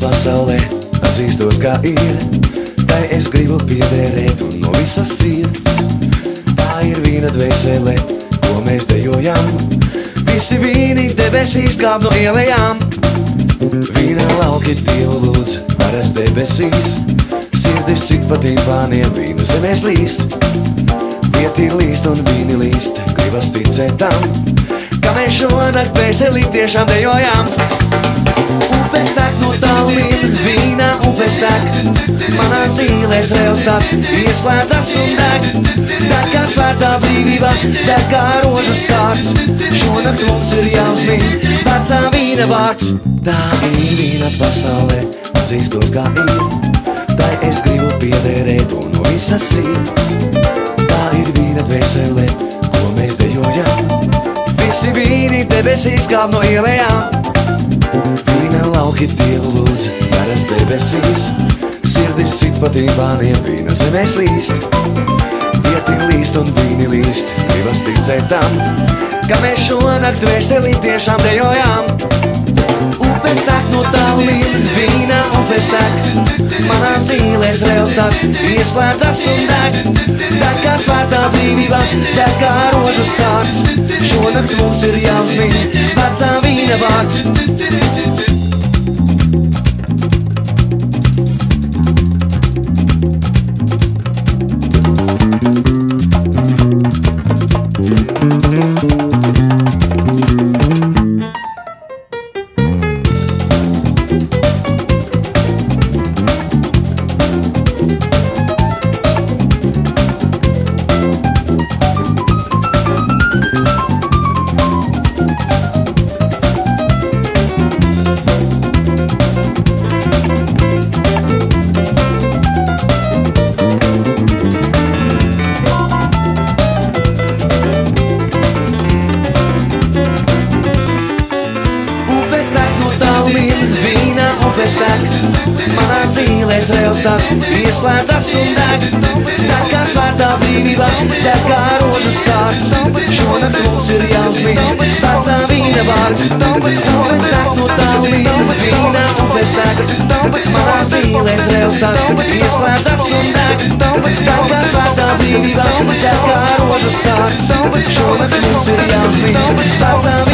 Pasaulē atzīstos, kā ir, tai es gribu piederēt un no visas sirds. Tā ir vīna dvēsele, ko mēs dejojam, visi vīni debesīs kāp no ielējām. Vīna lauki Dievu lūdz, varas debesīs, sirdis sit pa timpāniem, vīnu zemēs līst. Vieti līst un vīni līst, gribas ticēt tam, ka mēs šonakt dvēselī tiešām dejojam. Upes tek no tālumiem, vīna upes tek, manā zīlēs reāls tāds ieslēdzas un deg. Deg kā svētā brīvība, deg kā rožas sārts, šonakt mums ir jāuzmin vecā vīna vārds. Tā ir vīna pasaulē, atzīstos, kā ir, tai es gribu piederēt un no visas sirds. Tā ir vīna dvēsele, ko mēs dejojam, visi vīni debesīs kāp no ielējām. Vīna lauki Dievu lūdz, varas debesīs, sirdis sit pa timpāniem, vīna zemēs līst. Vieti līst un vīni līst, gribas ticēt tam, ka mēs šonakt dvēselī tiešām dejojām. Upes tek no tālumiem, vīna upes tek, manā zīlēs reāls tāds ieslēdzas un deg. Deg kā svētā brīvība, deg kā rožas sārts, šonakt mums ir jāuzmin vecā vīna vārds. Vīna upes tek, manā zīlēs reāls tāds ieslēdzas un deg. Deg kā svētā brīvība, deg kā rožas sārts, šonakt mums ir jāuzmin vecā vīna vārds. Upes tek no tālumiem, vīna upes tek, manā zīlēs reāls tāds ieslēdzas un deg. Deg kā svētā brīvība, deg kā rožas sārts, šonakt mums ir jāuzmin vecā vīna vārds.